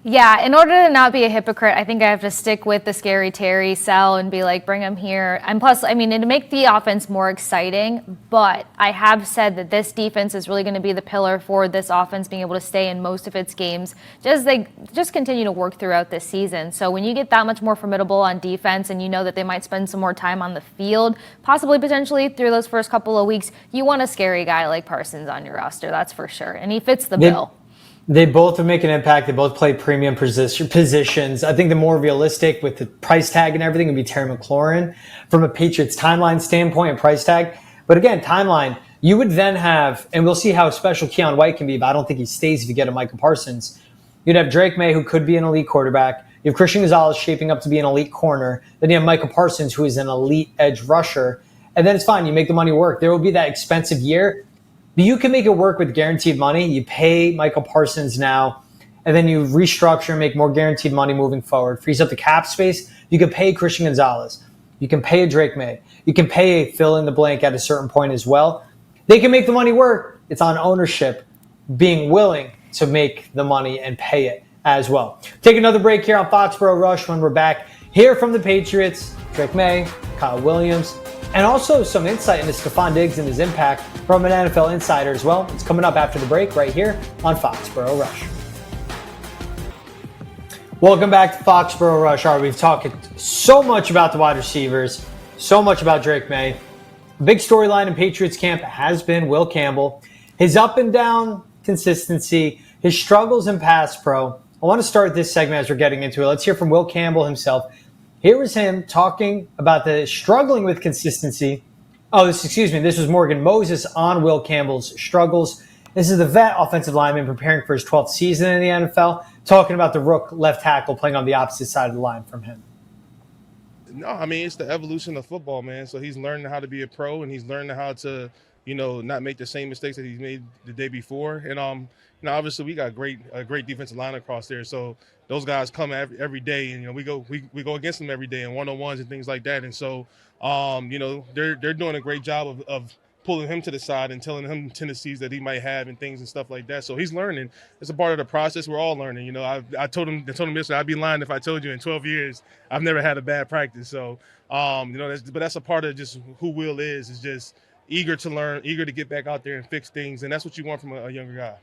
Yeah, in order to not be a hypocrite, I think I have to stick with the scary Terry sell and be like, bring him here. And plus, I mean, to make the offense more exciting, but I have said that this defense is really going to be the pillar for this offense being able to stay in most of its games as they just continue to work throughout this season. So when you get that much more formidable on defense and you know that they might spend some more time on the field, possibly potentially through those first couple of weeks, you want a scary guy like Parsons on your roster, that's for sure. And he fits the bill. They both will make an impact. They both play premium positions. I think the more realistic with the price tag and everything would be Terry McLaurin from a Patriots timeline standpoint and price tag. But again, timeline, you would then have, and we'll see how special Keon White can be, but I don't think he stays if you get a Micah Parsons. You'd have Drake Maye, who could be an elite quarterback. You have Christian Gonzalez shaping up to be an elite corner. Then you have Micah Parsons, who is an elite edge rusher. And then it's fine. You make the money work. There will be that expensive year. But you can make it work with guaranteed money. You pay Micah Parsons now, and then you restructure and make more guaranteed money moving forward. Frees up the cap space. You can pay Christian Gonzalez. You can pay a Drake Maye. You can pay a fill in the blank at a certain point as well. They can make the money work. It's on ownership being willing to make the money and pay it as well. Take another break here on Foxborough Rush. When we're back, hear from the Patriots, Drake Maye, Kyle Williams, and also some insight into Stefon Diggs and his impact from an NFL insider as well. It's coming up after the break right here on Foxborough Rush. Welcome back to Foxborough Rush. All right, we've talked so much about the wide receivers, so much about Drake Maye. The big storyline in Patriots camp has been Will Campbell. His up and down consistency, his struggles in pass pro. I want to start this segment as we're getting into it. Let's hear from Will Campbell himself. Here was him talking about the struggling with consistency. This was Morgan Moses on Will Campbell's struggles This is the vet offensive lineman preparing for his 12th season in the NFL, talking about the rook left tackle playing on the opposite side of the line from him. No, I mean, it's the evolution of football, man. So he's learning how to be a pro, and he's learning how to, not make the same mistakes that he made the day before. And obviously we got a great defensive line across there. So those guys come every day, and we go against them every day in one-on-ones and things like that. And so they're doing a great job of pulling him to the side and telling him tendencies that he might have and things and stuff like that. So he's learning. It's a part of the process. We're all learning. I told him yesterday, I'd be lying if I told you in 12 years I've never had a bad practice. So, but that's a part of just who Will is just eager to learn, eager to get back out there and fix things. And that's what you want from a younger guy.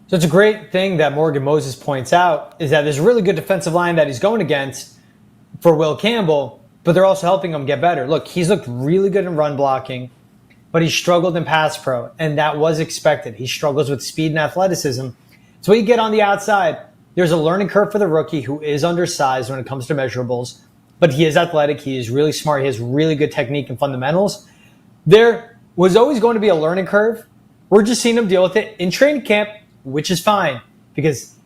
So it's a great thing that Morgan Moses points out is that there's a really good defensive line that he's going against for Will Campbell, but they're also helping him get better. Look, he's looked really good in run blocking, but he struggled in pass pro, and that was expected. He struggles with speed and athleticism. So when you get on the outside, there's a learning curve for the rookie who is undersized when it comes to measurables, but he is athletic. He is really smart. He has really good technique and fundamentals. There was always going to be a learning curve. We're just seeing him deal with it in training camp, which is fine because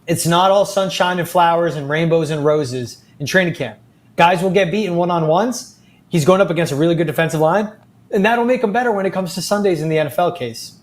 it's not all sunshine and flowers and rainbows and roses in training camp. Guys will get beaten one-on-ones. He's going up against a really good defensive line, and that'll make him better when it comes to Sundays in the NFL case.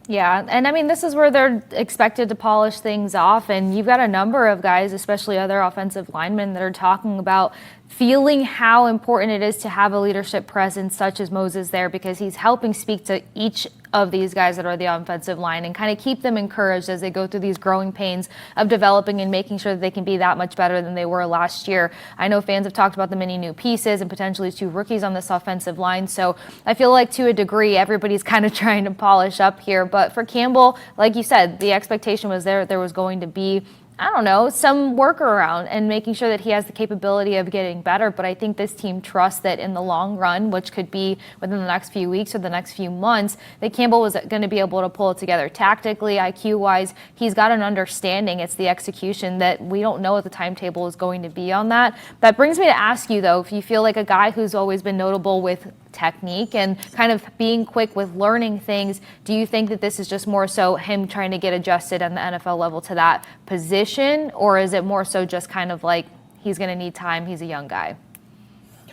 Yeah, and I mean, this is where they're expected to polish things off, and you've got a number of guys, especially other offensive linemen, that are talking about feeling how important it is to have a leadership presence such as Moses there, because he's helping speak to each of these guys that are the offensive line and kind of keep them encouraged as they go through these growing pains of developing and making sure that they can be that much better than they were last year. I know fans have talked about the many new pieces and potentially 2 rookies on this offensive line, so I feel like to a degree everybody's kind of trying to polish up here. But for Campbell, like you said, the expectation was there was going to be some workaround and making sure that he has the capability of getting better. But I think this team trusts that in the long run, which could be within the next few weeks or the next few months, that Campbell was going to be able to pull it together tactically, IQ-wise. He's got an understanding. It's the execution that we don't know what the timetable is going to be on that. That brings me to ask you, though, if you feel like a guy who's always been notable with technique and kind of being quick with learning things, do you think that this is just more so him trying to get adjusted on the NFL level to that position, or is it more so just kind of like he's going to need time, he's a young guy?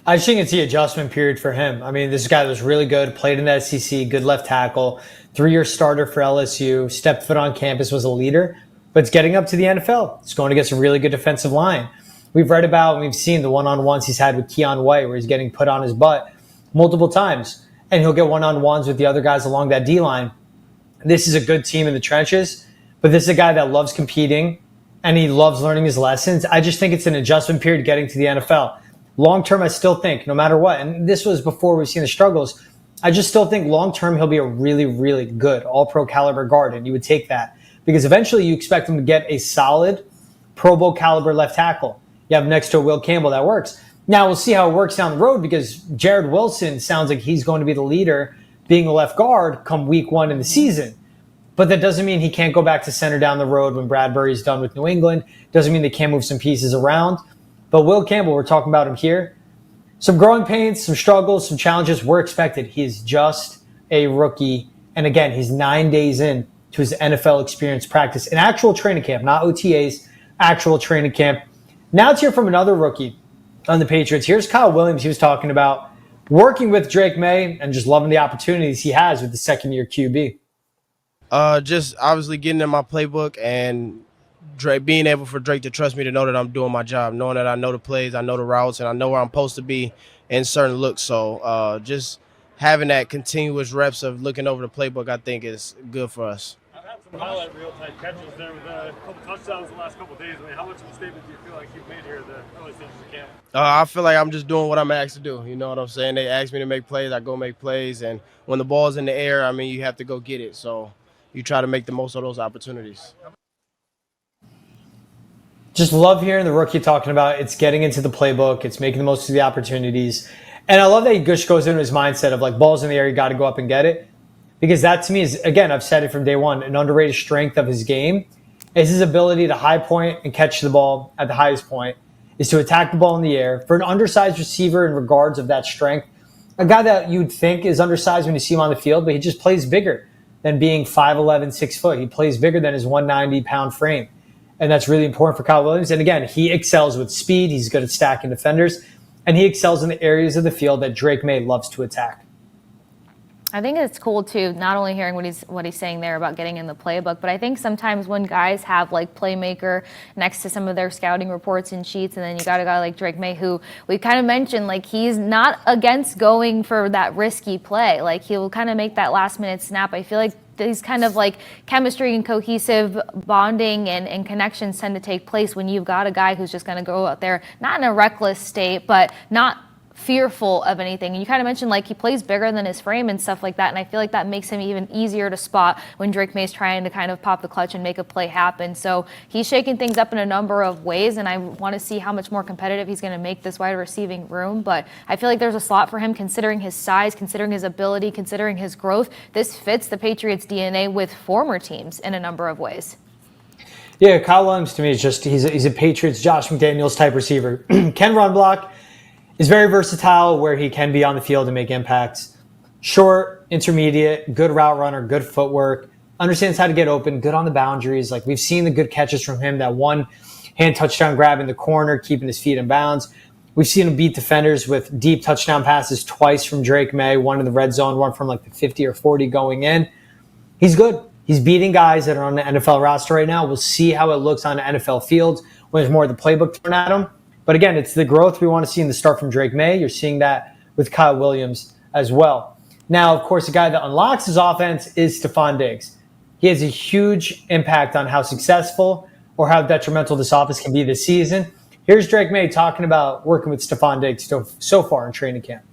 I just think it's the adjustment period for him. I mean, this guy was really good, played in the SEC, good left tackle, 3-year starter for LSU, stepped foot on campus, was a leader, but it's getting up to the NFL. It's going against a really good defensive line. We've read about and we've seen the one-on-ones he's had with Keon White where he's getting put on his butt multiple times, and he'll get one-on-ones with the other guys along that D-line. This is a good team in the trenches, but this is a guy that loves competing, and he loves learning his lessons. I just think it's an adjustment period getting to the NFL. Long-term, I still think, no matter what, and this was before we've seen the struggles, I just still think long-term he'll be a really, really good all-pro caliber guard, and you would take that. Because eventually you expect him to get a solid Pro Bowl caliber left tackle. You have next to a Will Campbell that works. Now, we'll see how it works down the road because Jared Wilson sounds like he's going to be the leader being a left guard come week 1 in the season. But that doesn't mean he can't go back to center down the road when Bradbury's done with New England. Doesn't mean they can't move some pieces around. But Will Campbell, we're talking about him here. Some growing pains, some struggles, some challenges were expected. He is just a rookie. And again, he's 9 days in to his NFL experience practice. An actual training camp, not OTAs, actual training camp. Now let's hear from another rookie on the Patriots. Here's Kyle Williams. He was talking about working with Drake Maye and just loving the opportunities he has with the second-year QB. Just obviously getting in my playbook and being able for Drake to trust me to know that I'm doing my job, knowing that I know the plays, I know the routes, and I know where I'm supposed to be in certain looks. So just having that continuous reps of looking over the playbook, I think is good for us. I've had some highlight reel-type catches there with a couple touchdowns the last couple of days. I mean, how much of a statement do you feel like you've made here in the early stages of camp? I feel like I'm just doing what I'm asked to do. You know what I'm saying? They ask me to make plays, I go make plays. And when the ball's in the air, I mean, you have to go get it. So you try to make the most of those opportunities. Just love hearing the rookie talking about it's getting into the playbook, it's making the most of the opportunities. And I love that he just goes into his mindset of like balls in the air, you got to go up and get it. Because that to me is, again, I've said it from day one, an underrated strength of his game is his ability to high point and catch the ball at the highest point, is to attack the ball in the air. For an undersized receiver in regards of that strength, a guy that you'd think is undersized when you see him on the field, but he just plays bigger than being 5'11", 6 foot. He plays bigger than his 190-pound frame. And that's really important for Kyle Williams. And again, he excels with speed. He's good at stacking defenders. And he excels in the areas of the field that Drake Maye loves to attack. I think it's cool too, not only hearing what he's saying there about getting in the playbook, but I think sometimes when guys have like playmaker next to some of their scouting reports and sheets, and then you got a guy like Drake Maye who we kind of mentioned, like he's not against going for that risky play. Like he'll kind of make that last minute snap. I feel like these kind of like chemistry and cohesive bonding and connections tend to take place when you've got a guy who's just going to go out there, not in a reckless state, but not fearful of anything. And you kind of mentioned like he plays bigger than his frame and stuff like that, and I feel like that makes him even easier to spot when Drake Maye's trying to kind of pop the clutch and make a play happen. So he's shaking things up in a number of ways, and I want to see how much more competitive he's going to make this wide receiving room. But I feel like there's a slot for him considering his size, considering his ability, considering his growth. This fits the Patriots DNA with former teams in a number of ways. Yeah, Kyle Williams to me is just he's a Patriots Josh McDaniels type receiver. Can run block. Is very versatile where he can be on the field and make impacts. Short, intermediate, good route runner, good footwork, understands how to get open, good on the boundaries. Like we've seen the good catches from him, that one hand touchdown grab in the corner, keeping his feet in bounds. We've seen him beat defenders with deep touchdown passes twice from Drake Maye, one in the red zone, one from like the 50 or 40 going in. He's good. He's beating guys that are on the NFL roster right now. We'll see how it looks on the NFL field when there's more of the playbook thrown at him. But again, it's the growth we want to see in the start from Drake Maye. You're seeing that with Kyle Williams as well. Now, of course, the guy that unlocks his offense is Stefon Diggs. He has a huge impact on how successful or how detrimental this offense can be this season. Here's Drake Maye talking about working with Stefon Diggs so far in training camp.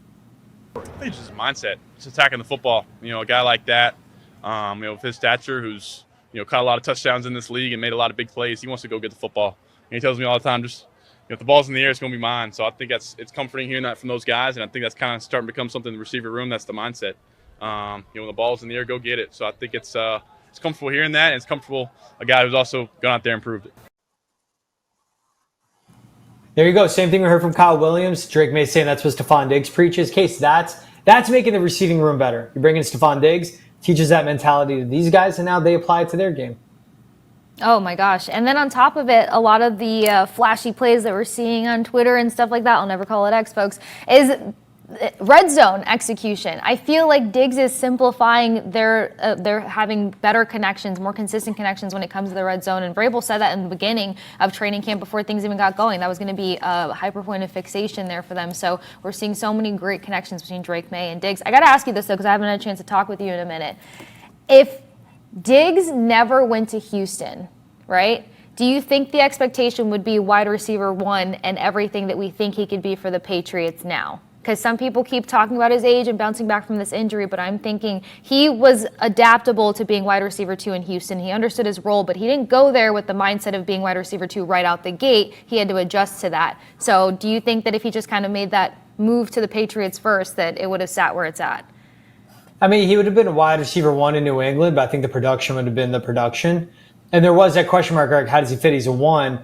I think it's just a mindset. It's attacking the football. You know, a guy like that, with his stature, who's, caught a lot of touchdowns in this league and made a lot of big plays, he wants to go get the football. And he tells me all the time, just, if the ball's in the air, it's going to be mine. So I think it's comforting hearing that from those guys, and I think that's kind of starting to become something in the receiver room. That's the mindset. When the ball's in the air, go get it. So I think it's comfortable hearing that, and it's comfortable a guy who's also gone out there and proved it. There you go. Same thing we heard from Kyle Williams. Drake Maye saying that's what Stefon Diggs preaches. Case, that's making the receiving room better. You bring in Stefon Diggs, teaches that mentality to these guys, and now they apply it to their game. Oh my gosh. And then on top of it, a lot of the flashy plays that we're seeing on Twitter and stuff like that, I'll never call it X, folks, is red zone execution. I feel like Diggs is simplifying they're having better connections, more consistent connections when it comes to the red zone. And Vrabel said that in the beginning of training camp before things even got going. That was going to be a hyper point of fixation there for them. So we're seeing so many great connections between Drake Maye and Diggs. I got to ask you this, though, because I haven't had a chance to talk with you in a minute. If Diggs never went to Houston, right? Do you think the expectation would be wide receiver one and everything that we think he could be for the Patriots now? Because some people keep talking about his age and bouncing back from this injury, but I'm thinking he was adaptable to being wide receiver two in Houston. He understood his role, but he didn't go there with the mindset of being wide receiver two right out the gate. He had to adjust to that. So do you think that if he just kind of made that move to the Patriots first, that it would have sat where it's at? I mean, he would have been a wide receiver one in New England, but I think the production would have been the production. And there was that question mark, like, how does he fit? He's a one.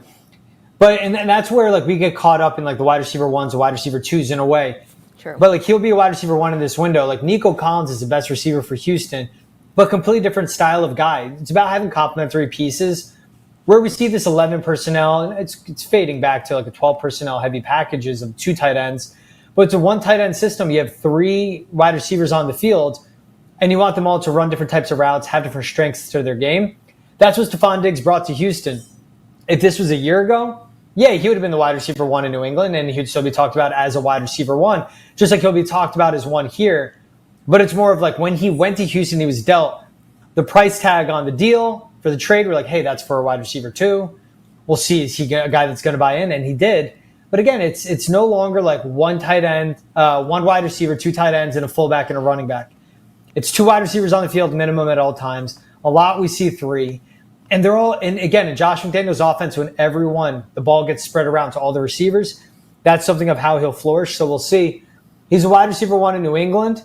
But and that's where like we get caught up in like the wide receiver ones, the wide receiver twos in a way. True. But like he'll be a wide receiver one in this window. Like Nico Collins is the best receiver for Houston, but completely different style of guy. It's about having complementary pieces. Where we see this 11 personnel, and it's fading back to like a 12 personnel heavy packages of two tight ends. But it's a one tight end system. You have three wide receivers on the field, and you want them all to run different types of routes, have different strengths to their game. That's what Stefon Diggs brought to Houston. If this was a year ago, yeah, he would have been the wide receiver one in New England, and he'd still be talked about as a wide receiver one, just like he'll be talked about as one here. But it's more of like when he went to Houston, he was dealt the price tag on the deal for the trade. We're like, hey, that's for a wide receiver two. We'll see, is he a guy that's going to buy in? And he did. But again, it's no longer like one tight end, one wide receiver, two tight ends, and a fullback and a running back. It's two wide receivers on the field minimum at all times. A lot we see three. And they're all, and again, in Josh McDaniels' offense, when the ball gets spread around to all the receivers, that's something of how he'll flourish. So we'll see. He's a wide receiver one in New England,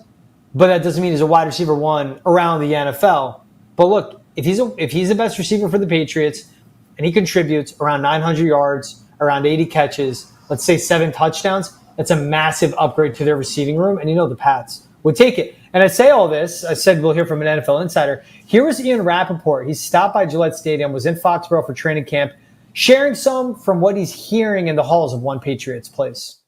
but that doesn't mean he's a wide receiver one around the NFL. But look, if he's the best receiver for the Patriots and he contributes around 900 yards, around 80 catches, let's say 7 touchdowns, That's a massive upgrade to their receiving room, and the Pats would take it. And I say all this, I said we'll hear from an NFL insider. Here was Ian Rappaport. He stopped by Gillette Stadium, was in Foxborough for training camp, sharing some from what he's hearing in the halls of One Patriots Place.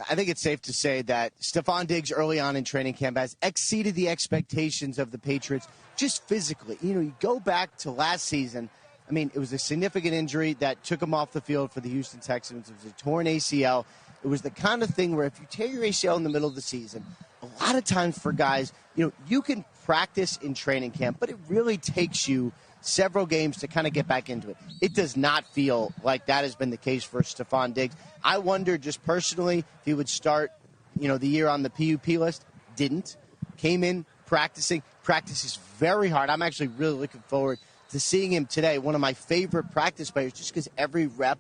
I think it's safe to say that Stefon Diggs early on in training camp has exceeded the expectations of the Patriots just physically. You go back to last season. I mean, it was a significant injury that took him off the field for the Houston Texans. It was a torn ACL. It was the kind of thing where if you tear your ACL in the middle of the season, a lot of times for guys, you can practice in training camp, but it really takes you several games to kind of get back into it. It does not feel like that has been the case for Stefon Diggs. I wonder just personally if he would start, the year on the PUP list. Didn't. Came in practicing. Practices very hard. I'm actually really looking forward to seeing him today. One of my favorite practice players just because every rep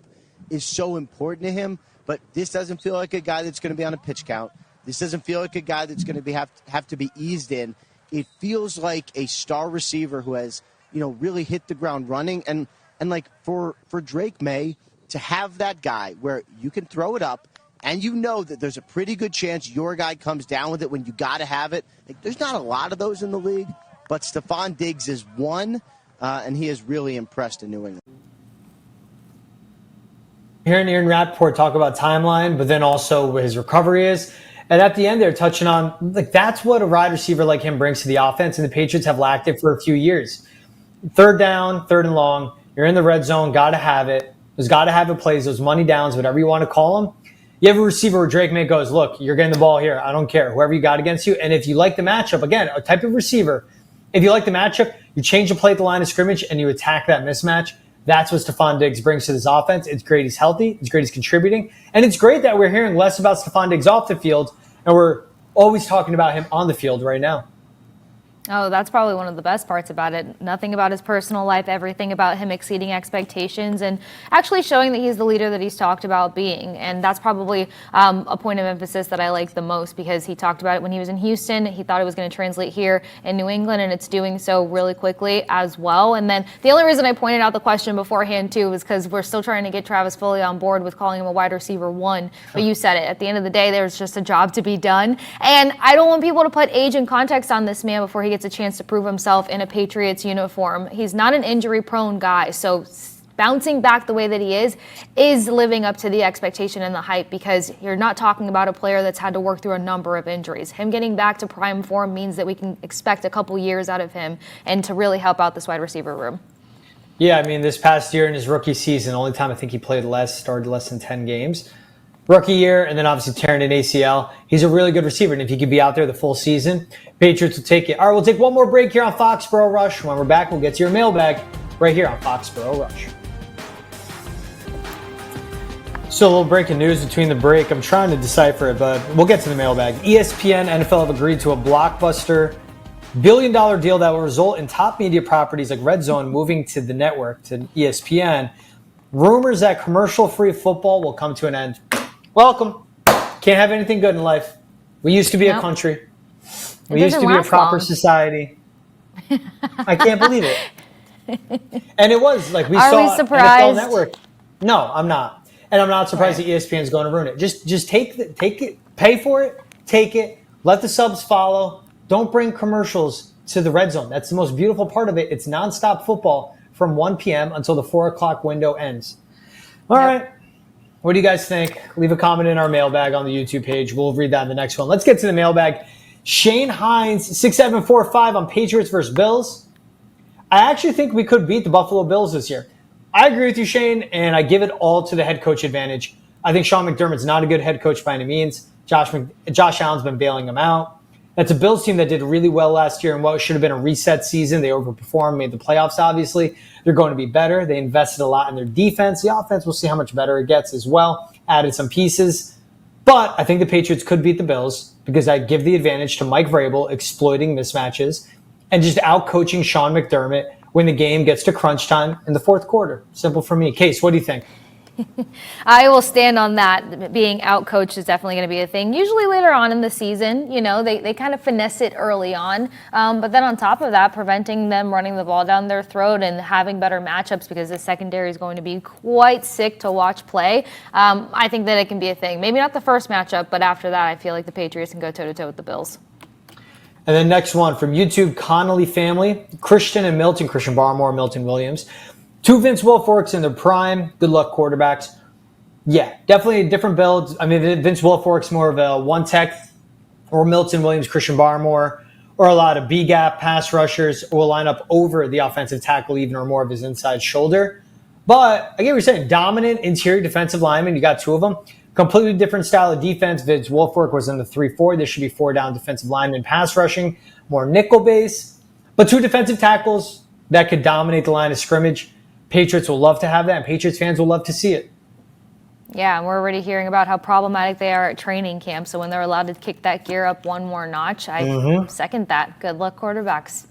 is so important to him. But this doesn't feel like a guy that's going to be on a pitch count. This doesn't feel like a guy that's going to have to be eased in. It feels like a star receiver who has, really hit the ground running. And like for Drake Maye to have that guy where you can throw it up and that there's a pretty good chance your guy comes down with it when you got to have it. Like, there's not a lot of those in the league, but Stefon Diggs is one, and he has really impressed in New England. Hearing Aaron Rappaport talk about timeline, but then also what his recovery is. And at the end, they're touching on, that's what a wide receiver like him brings to the offense, and the Patriots have lacked it for a few years. Third down, third and long, you're in the red zone, got to have it. There's got to have it plays, those money downs, whatever you want to call them. You have a receiver where Drake Maye goes, look, you're getting the ball here. I don't care. Whoever you got against you. And if you like the matchup, again, a type of receiver, if you like the matchup, you change the play at the line of scrimmage and you attack that mismatch. That's what Stefon Diggs brings to this offense. It's great he's healthy. It's great he's contributing. And it's great that we're hearing less about Stefon Diggs off the field, and we're always talking about him on the field right now. Oh, that's probably one of the best parts about it. Nothing about his personal life, everything about him exceeding expectations and actually showing that he's the leader that he's talked about being. And that's probably a point of emphasis that I like the most, because he talked about it when he was in Houston. He thought it was going to translate here in New England, and it's doing so really quickly as well. And then the only reason I pointed out the question beforehand, too, was because we're still trying to get Travis fully on board with calling him a wide receiver one. But you said it. At the end of the day, there's just a job to be done. And I don't want people to put age and context on this man before he gets a chance to prove himself in a Patriots uniform. He's not an injury-prone guy, so bouncing back the way that he is living up to the expectation and the hype, because you're not talking about a player that's had to work through a number of injuries. Him getting back to prime form means that we can expect a couple years out of him and to really help out this wide receiver room. Yeah, I mean, this past year in his rookie season, only time I think he played started less than 10 games. Rookie year, and then obviously tearing an ACL. He's a really good receiver, and if he could be out there the full season, Patriots will take it. All right, we'll take one more break here on Foxborough Rush. When we're back, we'll get to your mailbag right here on Foxborough Rush. So a little breaking news between the break. I'm trying to decipher it, but we'll get to the mailbag. ESPN, NFL have agreed to a blockbuster billion-dollar deal that will result in top media properties like Red Zone moving to the network, to ESPN. Rumors that commercial-free football will come to an end. Welcome. Can't have anything good in life. We used to be a country. We used to be a proper society. I can't believe it. And it was like we Are saw we surprised? NFL Network. No, I'm not. And I'm not surprised that ESPN is going to ruin it. Just take it, pay for it, take it, let the subs follow. Don't bring commercials to the Red Zone. That's the most beautiful part of it. It's nonstop football from 1 p.m. until the 4 o'clock window ends. All right. What do you guys think? Leave a comment in our mailbag on the YouTube page. We'll read that in the next one. Let's get to the mailbag. Shane Hines, 6745 on Patriots versus Bills. I actually think we could beat the Buffalo Bills this year. I agree with you, Shane, and I give it all to the head coach advantage. I think Sean McDermott's not a good head coach by any means. Josh Allen's been bailing him out. That's a Bills team that did really well last year in what should have been a reset season. They overperformed, made the playoffs, obviously. They're going to be better. They invested a lot in their defense. The offense, we'll see how much better it gets as well. Added some pieces. But I think the Patriots could beat the Bills because I give the advantage to Mike Vrabel exploiting mismatches and just out-coaching Sean McDermott when the game gets to crunch time in the fourth quarter. Simple for me. Case, what do you think? I will stand on that. Being out-coached is definitely going to be a thing. Usually later on in the season, they kind of finesse it early on. But then on top of that, preventing them running the ball down their throat and having better matchups because the secondary is going to be quite sick to watch play. I think that it can be a thing. Maybe not the first matchup, but after that, I feel like the Patriots can go toe-to-toe with the Bills. And then next one from YouTube, Connolly family, Christian and Milton, Christian Barmore, Milton Williams. 2 Vince Wilforks in their prime. Good luck quarterbacks. Yeah, definitely different builds. I mean, Vince Wilfork's more of a one-tech, or Milton Williams, Christian Barmore, or a lot of B-gap pass rushers will line up over the offensive tackle even, or more of his inside shoulder. But I get what you're saying. Dominant interior defensive lineman. You got 2 of them. Completely different style of defense. Vince Wilfork was in the 3-4. This should be 4 down defensive lineman pass rushing, more nickel base. But 2 defensive tackles that could dominate the line of scrimmage. Patriots will love to have that, and Patriots fans will love to see it. Yeah, and we're already hearing about how problematic they are at training camp. So when they're allowed to kick that gear up one more notch, I second that. Good luck, quarterbacks.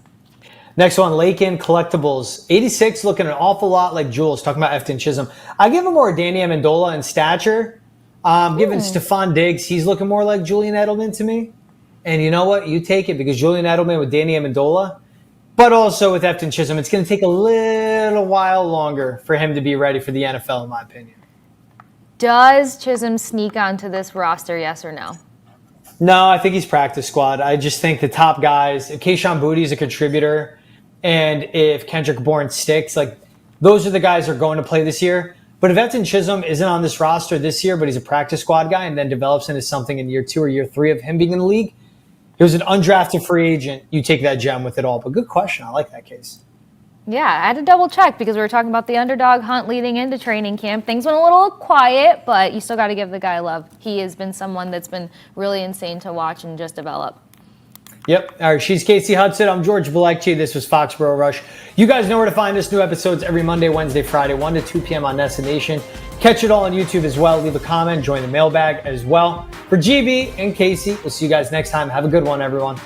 Next one, Lakin Collectibles. 86 looking an awful lot like Jules, talking about Efton Chisholm. I give him more Danny Amendola in stature. Given Stefon Diggs, he's looking more like Julian Edelman to me. And you know what? You take it, because Julian Edelman with Danny Amendola, but also with Efton Chisholm, it's going to take a little while longer for him to be ready for the NFL, in my opinion. Does Chisholm sneak onto this roster, yes or no? No, I think he's practice squad. I just think the top guys, if Keyshawn Boutte is a contributor, and if Kendrick Bourne sticks, those are the guys that are going to play this year. But if Efton Chisholm isn't on this roster this year, but he's a practice squad guy and then develops into something in year 2 or year 3 of him being in the league, he was an undrafted free agent. You take that gem with it all. But good question. I like that case. Yeah, I had to double check because we were talking about the underdog hunt leading into training camp. Things went a little quiet, but you still got to give the guy love. He has been someone that's been really insane to watch and just develop. Yep. All right. She's Kasey Hudson. I'm George Balekji. This was Foxborough Rush. You guys know where to find us. New episodes every Monday, Wednesday, Friday, 1 to 2 p.m. on Nessa Nation. Catch it all on YouTube as well. Leave a comment. Join the mailbag as well. For GB and Kasey, we'll see you guys next time. Have a good one, everyone.